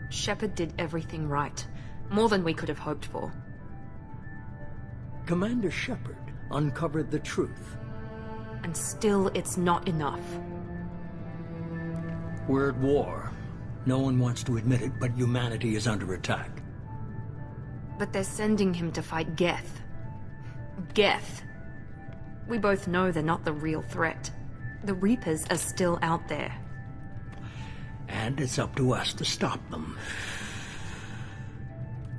Shepard did everything right. More than we could have hoped for. Commander Shepard uncovered the truth. And still, it's not enough. We're at war. No one wants to admit it, but humanity is under attack. But they're sending him to fight Geth. Geth. We both know they're not the real threat. The Reapers are still out there. And it's up to us to stop them.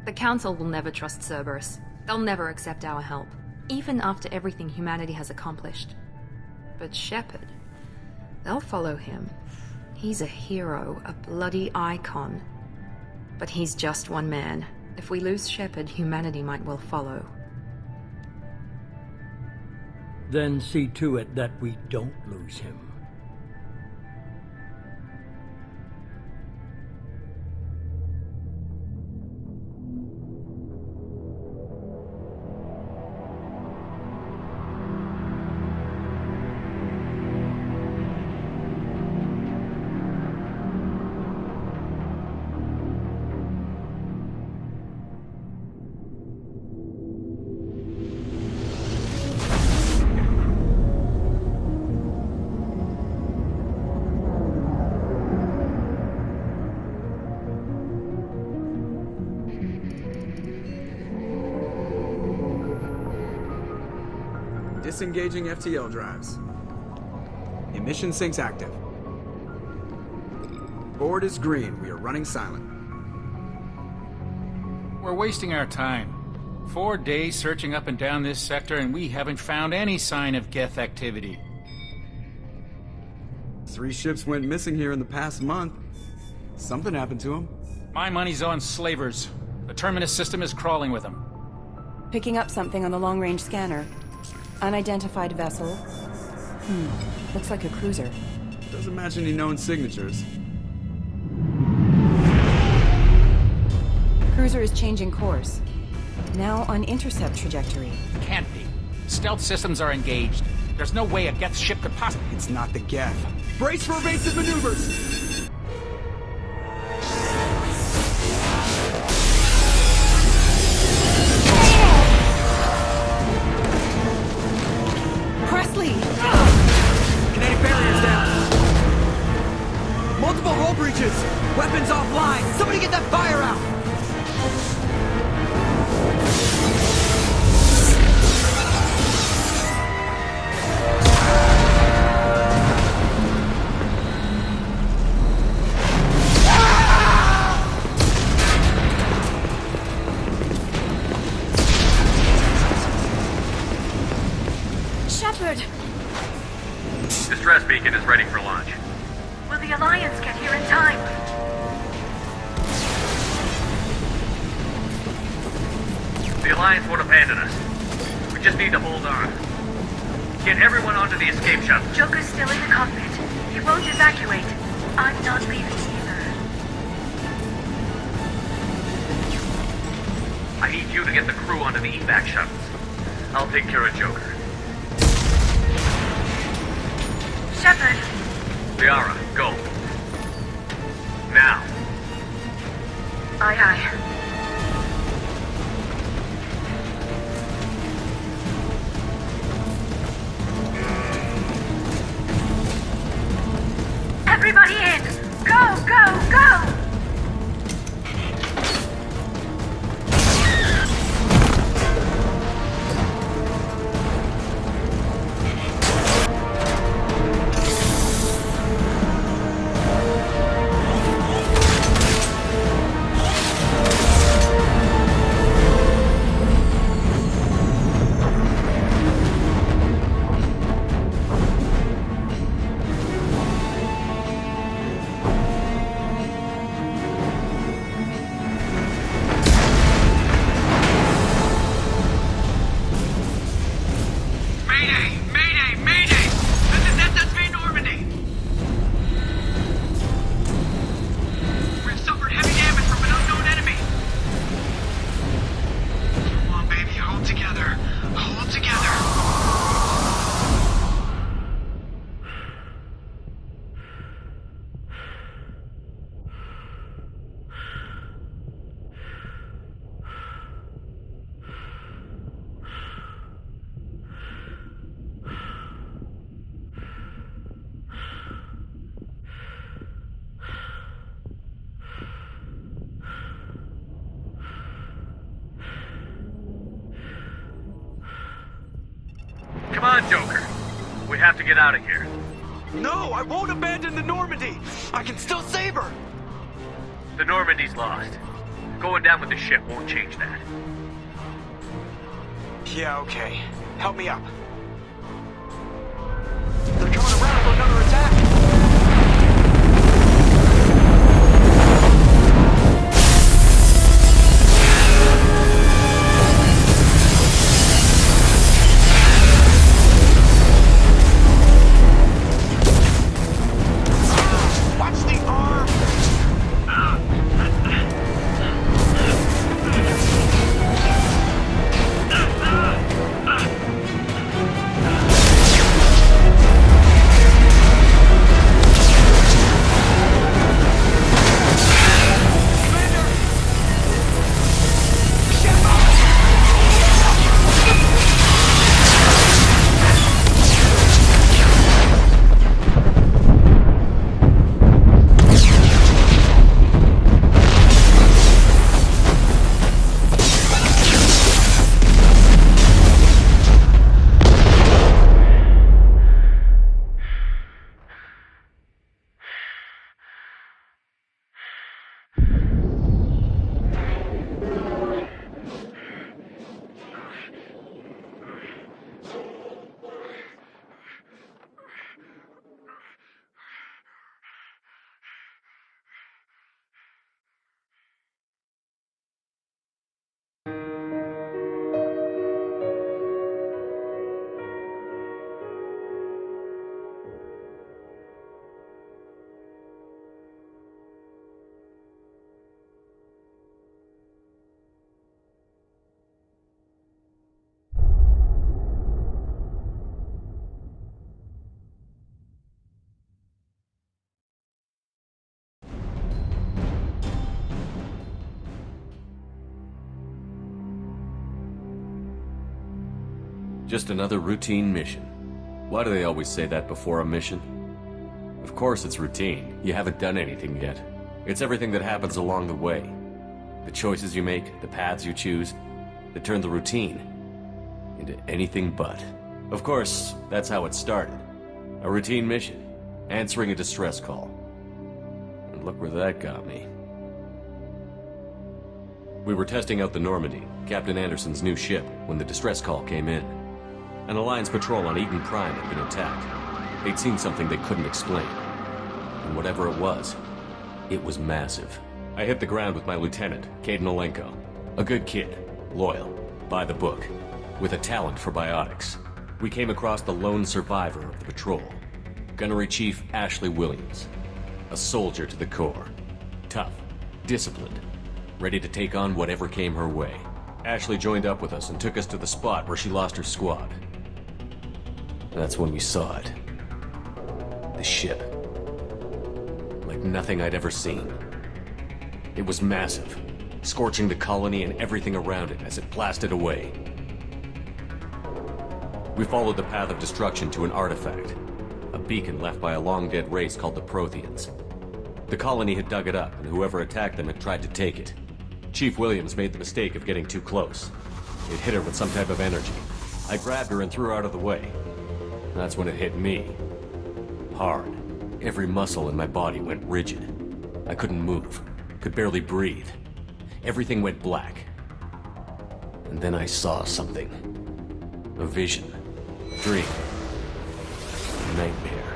The Council will never trust Cerberus. They'll never accept our help, even after everything humanity has accomplished. But Shepard, they'll follow him. He's a hero, a bloody icon. But he's just one man. If we lose Shepard, humanity might well follow. Then see to it that we don't lose him. Disengaging FTL drives. Emission sinks active. Board is green. We are running silent. We're wasting our time. 4 days searching up and down this sector, and we haven't found any sign of Geth activity. 3 ships went missing here in the past month. Something happened to them. My money's on slavers. The Terminus system is crawling with them. Picking up something on the long-range scanner. Unidentified vessel. Looks like a cruiser. Doesn't match any known signatures. Cruiser is changing course. Now on intercept trajectory. Can't be. Stealth systems are engaged. There's no way a Geth ship could possibly... It's not the Geth. Brace for evasive maneuvers! Kinetic barriers down. Multiple hull breaches. Weapons offline. Somebody get that fire out. Shepard! Distress beacon is ready for launch. Will the Alliance get here in time? The Alliance won't abandon us. We just need to hold on. Get everyone onto the escape shuttle. Joker's still in the cockpit. He won't evacuate. I'm not leaving either. I need you to get the crew onto the evac shuttles. I'll take care of Joker. Shepard! Liara, go. Now. Aye, aye. Everybody in! Go, go, go! Come on, Joker. We have to get out of here. No, I won't abandon the Normandy! I can still save her! The Normandy's lost. Going down with the ship won't change that. Yeah, okay. Help me up. They're coming around for another attack! Just another routine mission. Why do they always say that before a mission? Of course it's routine. You haven't done anything yet. It's everything that happens along the way. The choices you make, the paths you choose, that turn the routine into anything but. Of course, that's how it started. A routine mission. Answering a distress call. And look where that got me. We were testing out the Normandy, Captain Anderson's new ship, when the distress call came in. An Alliance patrol on Eden Prime had been attacked. They'd seen something they couldn't explain. And whatever it was massive. I hit the ground with my lieutenant, Caden Olenko. A good kid, loyal, by the book, with a talent for biotics. We came across the lone survivor of the patrol, Gunnery Chief Ashley Williams. A soldier to the core. Tough, disciplined, ready to take on whatever came her way. Ashley joined up with us and took us to the spot where she lost her squad. That's when we saw it. The ship. Like nothing I'd ever seen. It was massive, scorching the colony and everything around it as it blasted away. We followed the path of destruction to an artifact, a beacon left by a long-dead race called the Protheans. The colony had dug it up, and whoever attacked them had tried to take it. Chief Williams made the mistake of getting too close. It hit her with some type of energy. I grabbed her and threw her out of the way. That's when it hit me. Hard. Every muscle in my body went rigid. I couldn't move, could barely breathe. Everything went black. And then I saw something. A vision. Dream. Nightmare.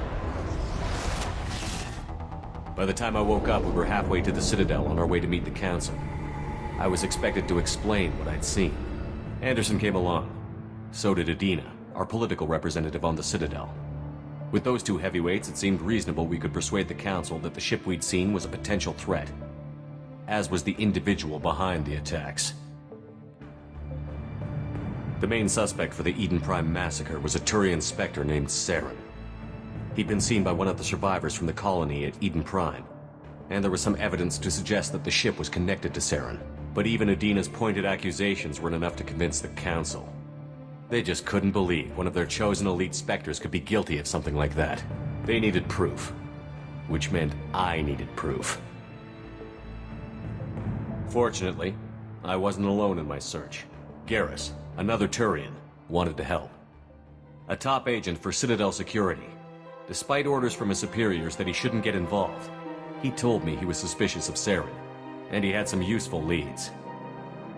By the time I woke up, we were halfway to the Citadel on our way to meet the Council. I was expected to explain what I'd seen. Anderson came along. So did Adina, our political representative on the Citadel. With those two heavyweights, it seemed reasonable we could persuade the Council that the ship we'd seen was a potential threat, as was the individual behind the attacks. The main suspect for the Eden Prime massacre was a Turian Spectre named Saren. He'd been seen by one of the survivors from the colony at Eden Prime, and there was some evidence to suggest that the ship was connected to Saren. But even Adina's pointed accusations weren't enough to convince the Council. They just couldn't believe one of their chosen elite Spectres could be guilty of something like that. They needed proof, which meant I needed proof. Fortunately, I wasn't alone in my search. Garrus, another Turian, wanted to help. A top agent for Citadel Security. Despite orders from his superiors that he shouldn't get involved, he told me he was suspicious of Saren, and he had some useful leads.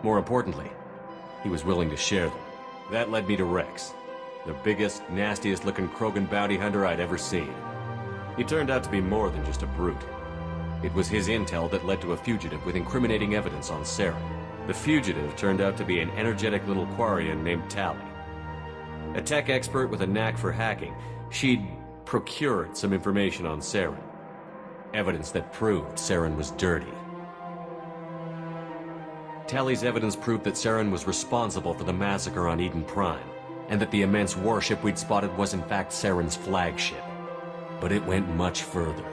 More importantly, he was willing to share them. That led me to Rex, the biggest, nastiest-looking Krogan bounty hunter I'd ever seen. He turned out to be more than just a brute. It was his intel that led to a fugitive with incriminating evidence on Saren. The fugitive turned out to be an energetic little Quarian named Tally. A tech expert with a knack for hacking, she'd procured some information on Saren. Evidence that proved Saren was dirty. Tally's evidence proved that Saren was responsible for the massacre on Eden Prime, and that the immense warship we'd spotted was in fact Saren's flagship. But it went much further.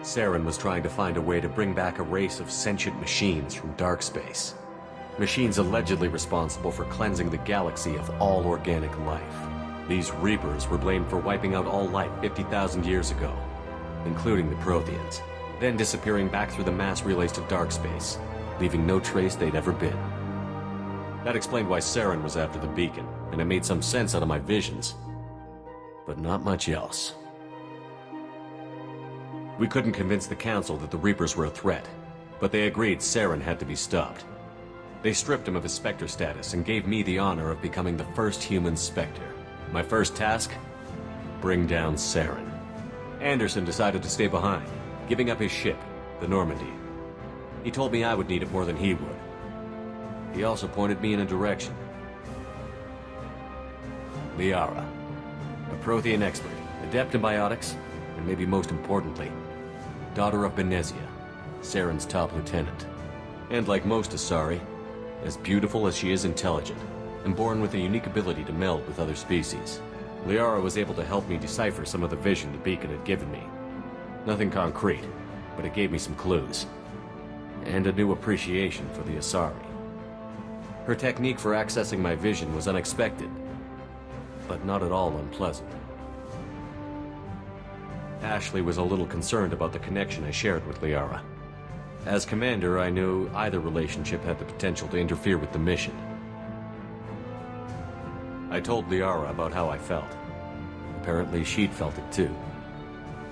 Saren was trying to find a way to bring back a race of sentient machines from dark space. Machines allegedly responsible for cleansing the galaxy of all organic life. These Reapers were blamed for wiping out all life 50,000 years ago, including the Protheans, then disappearing back through the mass relays to dark space, leaving no trace they'd ever been. That explained why Saren was after the beacon, and it made some sense out of my visions. But not much else. We couldn't convince the Council that the Reapers were a threat, but they agreed Saren had to be stopped. They stripped him of his Spectre status and gave me the honor of becoming the first human Spectre. My first task? Bring down Saren. Anderson decided to stay behind, giving up his ship, the Normandy. He told me I would need it more than he would. He also pointed me in a direction. Liara, a Prothean expert, adept in biotics, and maybe most importantly, daughter of Benezia, Saren's top lieutenant. And like most Asari, as beautiful as she is intelligent, and born with a unique ability to meld with other species. Liara was able to help me decipher some of the vision the beacon had given me. Nothing concrete, but it gave me some clues. And a new appreciation for the Asari. Her technique for accessing my vision was unexpected, but not at all unpleasant. Ashley was a little concerned about the connection I shared with Liara. As commander, I knew either relationship had the potential to interfere with the mission. I told Liara about how I felt. Apparently she'd felt it too.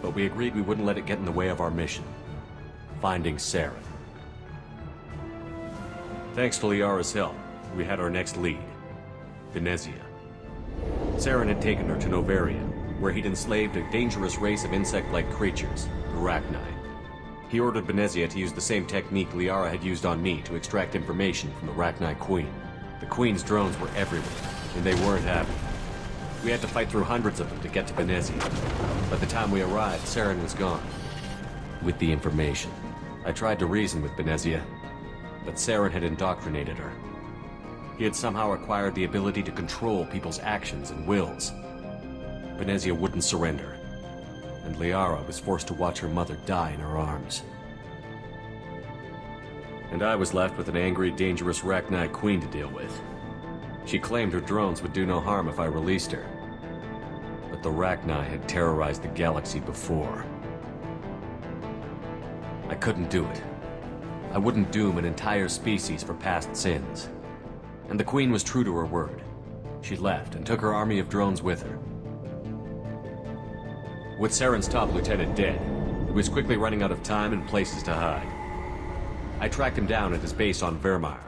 But we agreed we wouldn't let it get in the way of our mission. Finding Saren. Thanks to Liara's help, we had our next lead. Benezia. Saren had taken her to Novaria, where he'd enslaved a dangerous race of insect-like creatures, the Rachni. He ordered Benezia to use the same technique Liara had used on me to extract information from the Rachni Queen. The Queen's drones were everywhere, and they weren't happy. We had to fight through hundreds of them to get to Benezia. By the time we arrived, Saren was gone. With the information, I tried to reason with Benezia, but Saren had indoctrinated her. He had somehow acquired the ability to control people's actions and wills. Benezia wouldn't surrender, and Liara was forced to watch her mother die in her arms. And I was left with an angry, dangerous Rachni Queen to deal with. She claimed her drones would do no harm if I released her. But the Rachni had terrorized the galaxy before. I couldn't do it. I wouldn't doom an entire species for past sins. And the Queen was true to her word. She left and took her army of drones with her. With Saren's top lieutenant dead, he was quickly running out of time and places to hide. I tracked him down at his base on Vermeer,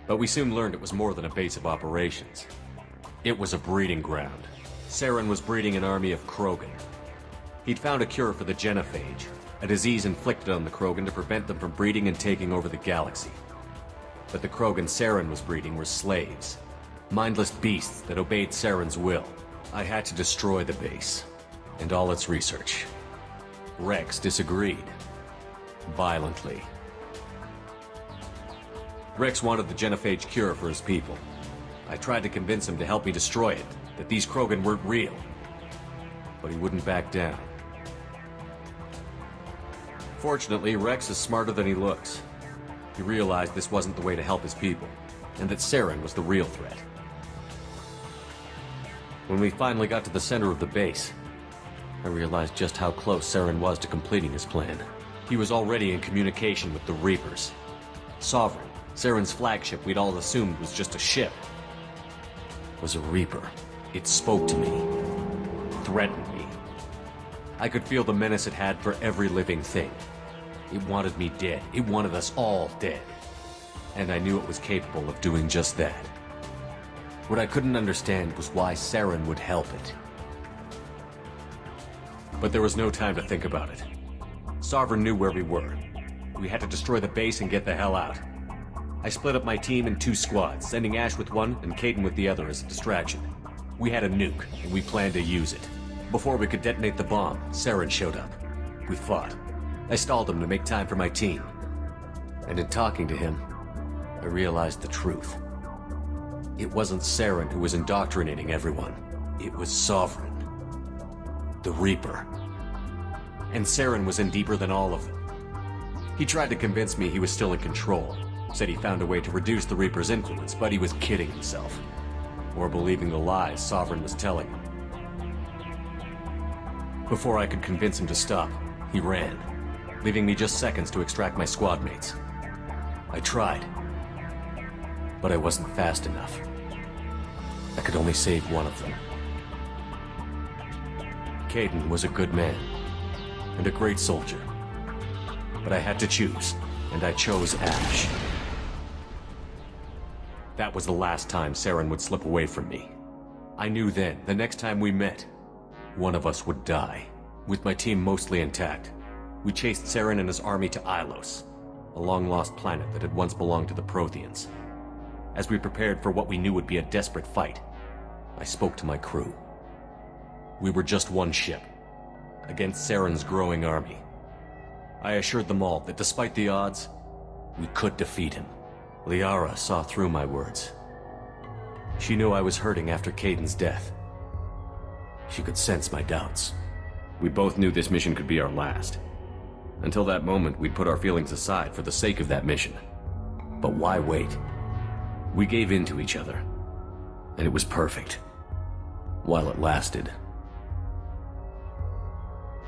but we soon learned it was more than a base of operations. It was a breeding ground. Saren was breeding an army of Krogan. He'd found a cure for the genophage, a disease inflicted on the Krogan to prevent them from breeding and taking over the galaxy. But the Krogan Saren was breeding were slaves, mindless beasts that obeyed Saren's will. I had to destroy the base, and all its research. Rex disagreed. Violently. Rex wanted the genophage cure for his people. I tried to convince him to help me destroy it, that these Krogan weren't real. But he wouldn't back down. Fortunately, Rex is smarter than he looks. He realized this wasn't the way to help his people, and that Saren was the real threat. When we finally got to the center of the base, I realized just how close Saren was to completing his plan. He was already in communication with the Reapers. Sovereign, Saren's flagship we'd all assumed was just a ship, was a Reaper. It spoke to me, threatened me. I could feel the menace it had for every living thing. It wanted me dead. It wanted us all dead. And I knew it was capable of doing just that. What I couldn't understand was why Saren would help it. But there was no time to think about it. Sovereign knew where we were. We had to destroy the base and get the hell out. I split up my team in 2 squads, sending Ash with one and Caden with the other as a distraction. We had a nuke, and we planned to use it. Before we could detonate the bomb, Saren showed up. We fought. I stalled him to make time for my team. And in talking to him, I realized the truth. It wasn't Saren who was indoctrinating everyone. It was Sovereign. The Reaper. And Saren was in deeper than all of them. He tried to convince me he was still in control. Said he found a way to reduce the Reaper's influence, but he was kidding himself. Or believing the lies Sovereign was telling him. Before I could convince him to stop, he ran, leaving me just seconds to extract my squad mates. I tried, but I wasn't fast enough. I could only save one of them. Caden was a good man, and a great soldier. But I had to choose, and I chose Ash. That was the last time Saren would slip away from me. I knew then, the next time we met, one of us would die. With my team mostly intact, we chased Saren and his army to Ilos, a long-lost planet that had once belonged to the Protheans. As we prepared for what we knew would be a desperate fight, I spoke to my crew. We were just one ship, against Saren's growing army. I assured them all that despite the odds, we could defeat him. Liara saw through my words. She knew I was hurting after Caden's death. She could sense my doubts. We both knew this mission could be our last. Until that moment, we'd put our feelings aside for the sake of that mission. But why wait? We gave in to each other. And it was perfect. While it lasted.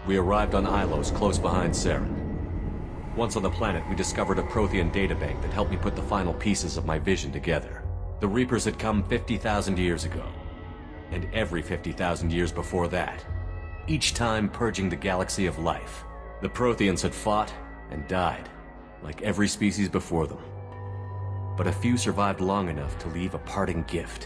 We arrived on Ilos, close behind Saren. Once on the planet, we discovered a Prothean databank that helped me put the final pieces of my vision together. The Reapers had come 50,000 years ago. And every 50,000 years before that. Each time purging the galaxy of life. The Protheans had fought and died, like every species before them. But a few survived long enough to leave a parting gift.